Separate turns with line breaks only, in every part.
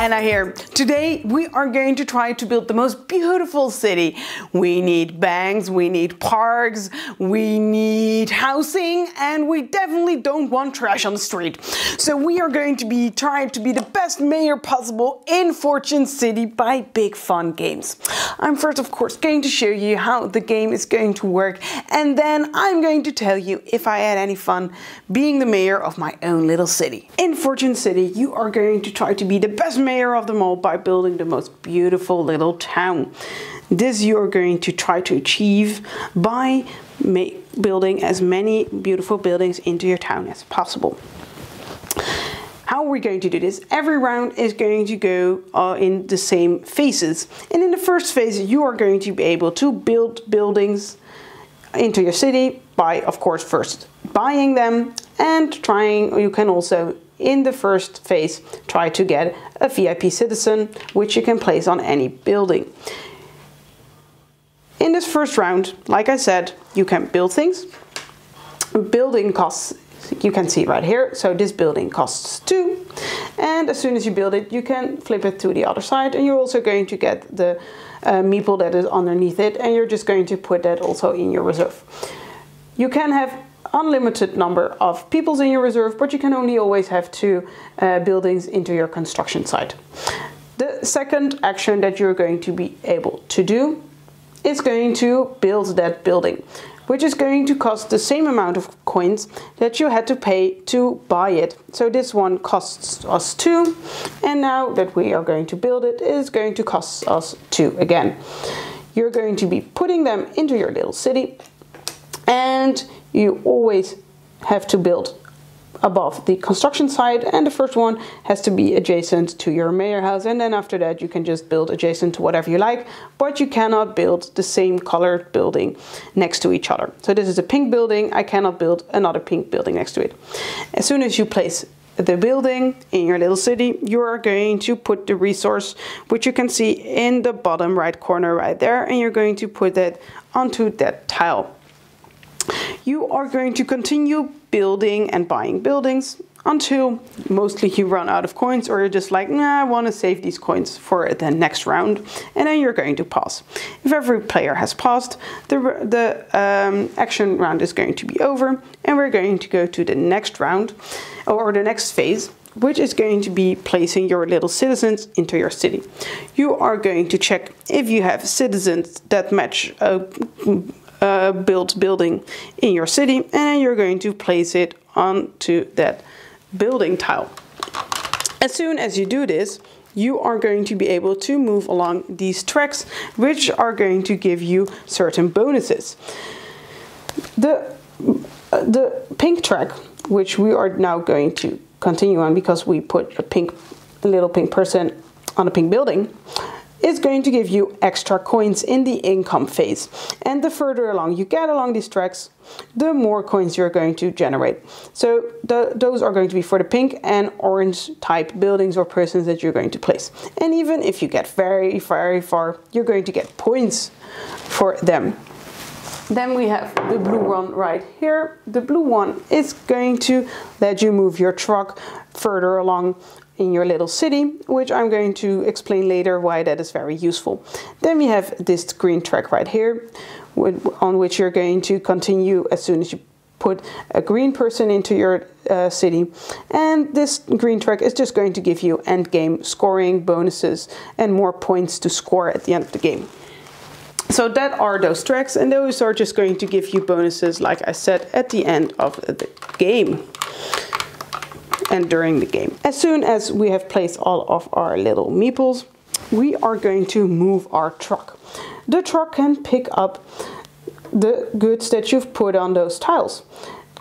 Anna here. Today we are going to try to build the most beautiful city. We need banks, we need parks, we need housing, and we definitely don't want trash on the street. So we are going to be trying to be the best mayor possible in Fortune City by Big Fun Games. I'm first of course going to show you how the game is going to work, and then I'm going to tell you if I had any fun being the mayor of my own little city. In Fortune City you are going to try to be the best mayor of them all by building the most beautiful little town. This you're going to try to achieve by building as many beautiful buildings into your town as possible. How are we going to do this? Every round is going to go in the same phases. And in the first phase you are going to be able to build buildings into your city by, of course, first buying them and you can also in the first phase try to get a VIP citizen, which you can place on any building. In this first round, like I said, you can build things. Building costs, you can see right here, so this building costs 2, and as soon as you build it you can flip it to the other side, and you're also going to get the meeple that is underneath it, and you're just going to put that also in your reserve. You can have unlimited number of peoples in your reserve, but you can only always have 2 buildings into your construction site. The second action that you're going to be able to do is going to build that building, which is going to cost the same amount of coins that you had to pay to buy it. So this one costs us 2, and now that we are going to build it, it is going to cost us 2 again. You're going to be putting them into your little city, and you always have to build above the construction site, and the first one has to be adjacent to your mayor house, and then after that you can just build adjacent to whatever you like, but you cannot build the same colored building next to each other. So this is a pink building, I cannot build another pink building next to it. As soon as you place the building in your little city, you are going to put the resource, which you can see in the bottom right corner right there, and you're going to put that onto that tile. You are going to continue building and buying buildings until mostly you run out of coins, or you're just like, nah, I want to save these coins for the next round, and then you're going to pause. If every player has paused, the action round is going to be over, and we're going to go to the next round, or the next phase, which is going to be placing your little citizens into your city. You are going to check if you have citizens that match built building in your city, and you're going to place it onto that building tile. As soon as you do this, you are going to be able to move along these tracks, which are going to give you certain bonuses. The pink track, which we are now going to continue on because we put a little pink person on a pink building, is going to give you extra coins in the income phase. And the further along you get along these tracks, the more coins you're going to generate. So those are going to be for the pink and orange type buildings or persons that you're going to place. And even if you get very, very far, you're going to get points for them. Then we have the blue one right here. The blue one is going to let you move your truck further along in your little city, which I'm going to explain later why that is very useful. Then we have this green track right here, on which you're going to continue as soon as you put a green person into your city. And this green track is just going to give you end game scoring bonuses and more points to score at the end of the game. So that are those tracks, and those are just going to give you bonuses, like I said, at the end of the game and during the game. As soon as we have placed all of our little meeples, we are going to move our truck. The truck can pick up the goods that you've put on those tiles.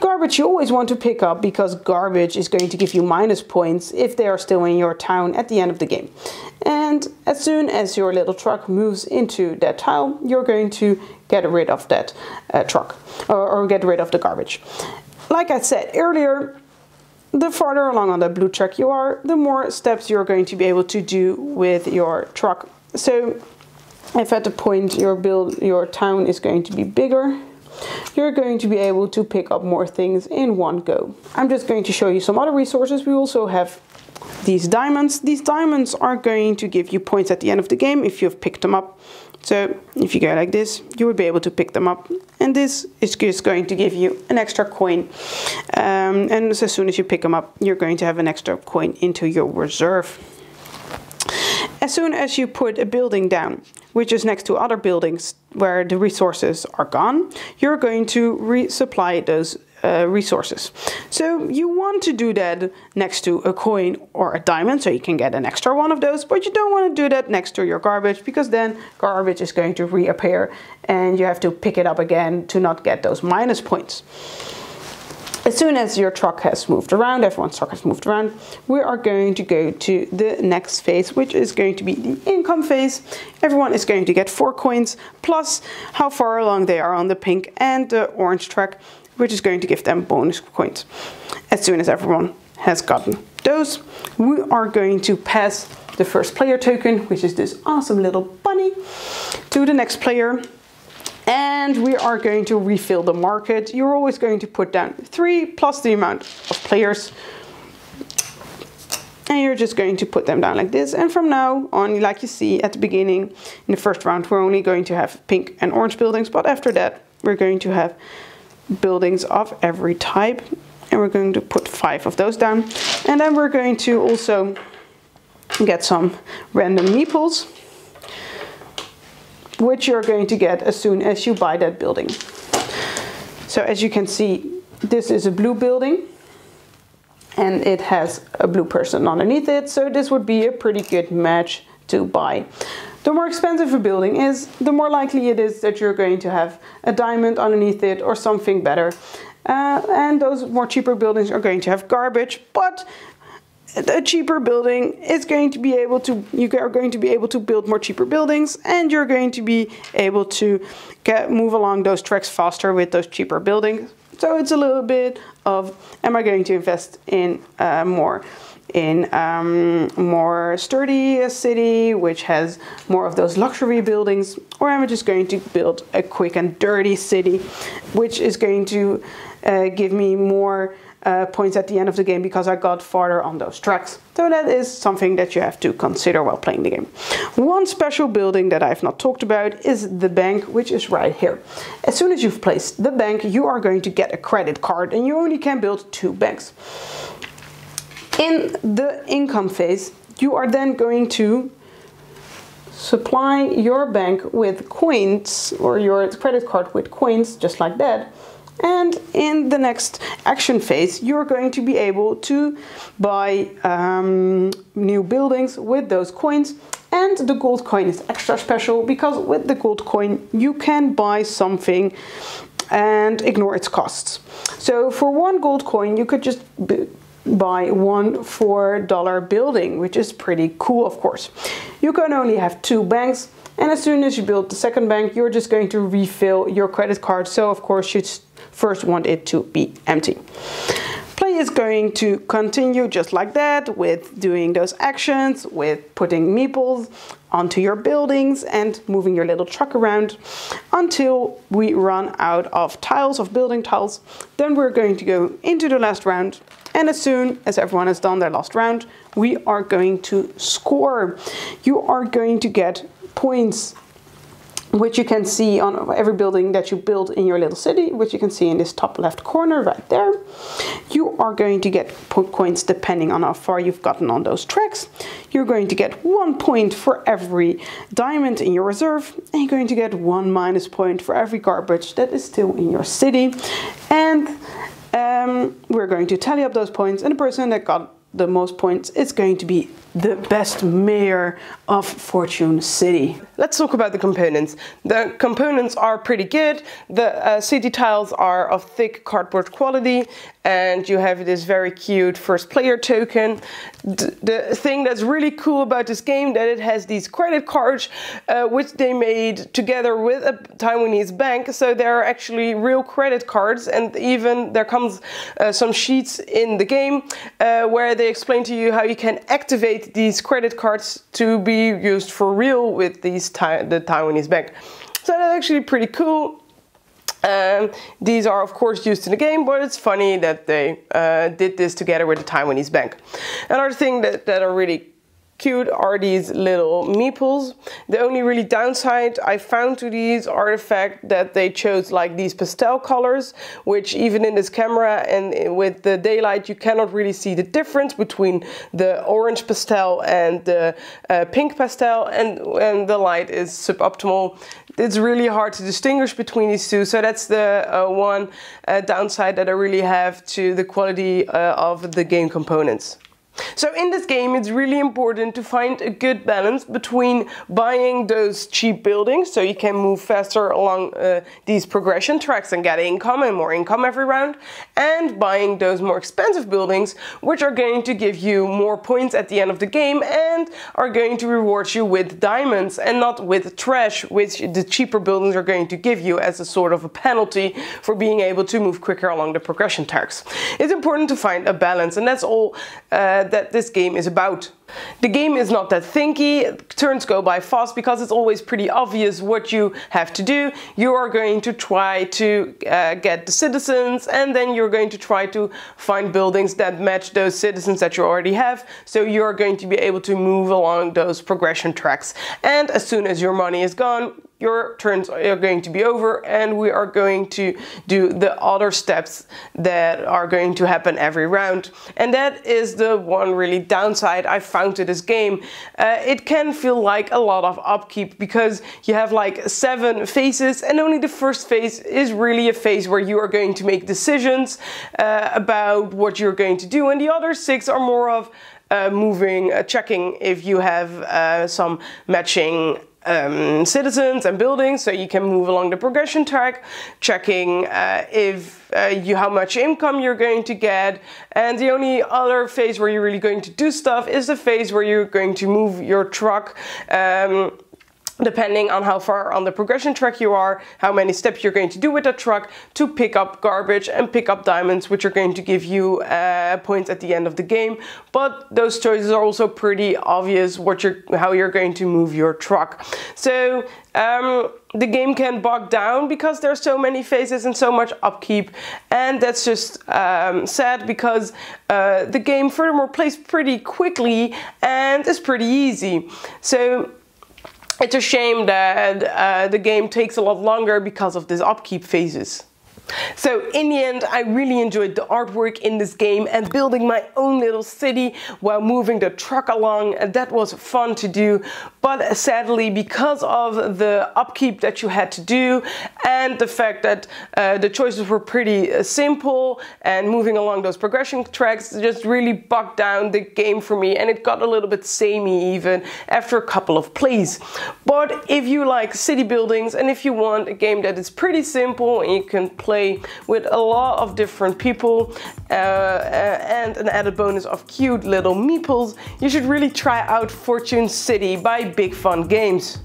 Garbage you always want to pick up, because garbage is going to give you minus points if they are still in your town at the end of the game. And as soon as your little truck moves into that tile, you're going to get rid of that truck, or get rid of the garbage. Like I said earlier, the farther along on the blue track you are, the more steps you're going to be able to do with your truck. So if at the point your town is going to be bigger, you're going to be able to pick up more things in one go. I'm just going to show you some other resources. We also have these diamonds. These diamonds are going to give you points at the end of the game if you've picked them up. So if you go like this, you would be able to pick them up, and this is just going to give you an extra coin. And as soon as you pick them up, you're going to have an extra coin into your reserve. As soon as you put a building down, which is next to other buildings where the resources are gone, you're going to resupply those resources. So you want to do that next to a coin or a diamond, so you can get an extra one of those, but you don't want to do that next to your garbage, because then garbage is going to reappear and you have to pick it up again to not get those minus points. As soon as your truck has moved around, everyone's truck has moved around, we are going to go to the next phase, which is going to be the income phase. Everyone is going to get 4 coins, plus how far along they are on the pink and the orange track, which is going to give them bonus coins. As soon as everyone has gotten those, we are going to pass the first player token, which is this awesome little bunny, to the next player. And we are going to refill the market. You're always going to put down 3 plus the amount of players. And you're just going to put them down like this. And from now on, like you see at the beginning, in the first round, we're only going to have pink and orange buildings. But after that, we're going to have buildings of every type. And we're going to put 5 of those down. And then we're going to also get some random meeples, which you're going to get as soon as you buy that building. So as you can see, this is a blue building and it has a blue person underneath it. So this would be a pretty good match to buy. The more expensive a building is, the more likely it is that you're going to have a diamond underneath it or something better. And those more cheaper buildings are going to have garbage, but a cheaper building is going to be able to, you are going to be able to build more cheaper buildings, and you're going to be able to move along those tracks faster with those cheaper buildings. So it's a little bit of, am I going to invest in more sturdy city, which has more of those luxury buildings, or am I just going to build a quick and dirty city, which is going to give me more points at the end of the game because I got farther on those tracks. So that is something that you have to consider while playing the game. One special building that I've not talked about is the bank, which is right here. As soon as you've placed the bank, you are going to get a credit card, and you only can build 2 banks. In the income phase, you are then going to supply your bank with coins, or your credit card with coins, just like that. And in the next action phase, you're going to be able to buy new buildings with those coins. And the gold coin is extra special because with the gold coin, you can buy something and ignore its costs. So for 1 gold coin, you could just buy 1 $4 building, which is pretty cool, of course. You can only have 2 banks. And as soon as you build the second bank, you're just going to refill your credit card. So of course you first want it to be empty. Play is going to continue just like that, with doing those actions, with putting meeples onto your buildings and moving your little truck around until we run out of tiles, of building tiles. Then we're going to go into the last round. And as soon as everyone has done their last round, we are going to score. You are going to get points, which you can see on every building that you build in your little city, which you can see in this top left corner right there. You are going to get points depending on how far you've gotten on those tracks. You're going to get 1 point for every diamond in your reserve, and you're going to get 1 minus point for every garbage that is still in your city. And we're going to tally up those points, and the person that got the most points is going to be the best mayor of Fortune City. Let's talk about the components. The components are pretty good. The city tiles are of thick cardboard quality, and you have this very cute first player token. The thing that's really cool about this game, that it has these credit cards which they made together with a Taiwanese bank, so there are actually real credit cards, and even there comes some sheets in the game where they explain to you how you can activate these credit cards to be used for real with these the Taiwanese bank. So that's actually pretty cool.
These are of course used in the game, but it's funny that they did this together with the Taiwanese bank. Another thing that are really cute are these little meeples. The only really downside I found to these are the fact that they chose like these pastel colors, which even in this camera and with the daylight you cannot really see the difference between the orange pastel and the pink pastel, and when the light is suboptimal it's really hard to distinguish between these two. So that's the one downside that I really have to the quality of the game components. So in this game it's really important to find a good balance between buying those cheap buildings so you can move faster along these progression tracks and get income and more income every round, and buying those more expensive buildings which are going to give you more points at the end of the game and are going to reward you with diamonds and not with trash, which the cheaper buildings are going to give you as a sort of a penalty for being able to move quicker along the progression tracks. It's important to find a balance, and that's all that this game is about. The game is not that thinky, turns go by fast because it's always pretty obvious what you have to do. You are going to try to get the citizens, and then you're going to try to find buildings that match those citizens that you already have, so you're going to be able to move along those progression tracks. And as soon as your money is gone, your turns are going to be over, and we are going to do the other steps that are going to happen every round. And that is the one really downside I found to this game. It can feel like a lot of upkeep because you have like 7 phases, and only the first phase is really a phase where you are going to make decisions about what you're going to do, and the other 6 are more of moving, checking if you have some matching citizens and buildings, so you can move along the progression track, checking how much income you're going to get. And the only other phase where you're really going to do stuff is the phase where you're going to move your truck, depending on how far on the progression track you are, how many steps you're going to do with that truck to pick up garbage and pick up diamonds, which are going to give you points at the end of the game. But those choices are also pretty obvious how you're going to move your truck. So the game can bog down because there are so many phases and so much upkeep, and that's just sad because the game furthermore plays pretty quickly and is pretty easy. So it's a shame that the game takes a lot longer because of these upkeep phases. So in the end, I really enjoyed the artwork in this game and building my own little city while moving the truck along. That was fun to do, but sadly, because of the upkeep that you had to do and the fact that the choices were pretty simple and moving along those progression tracks just really bogged down the game for me, and it got a little bit samey even after a couple of plays. But if you like city buildings and if you want a game that is pretty simple and you can play with a lot of different people and an added bonus of cute little meeples, you should really try out Fortune City by Big Fun Games.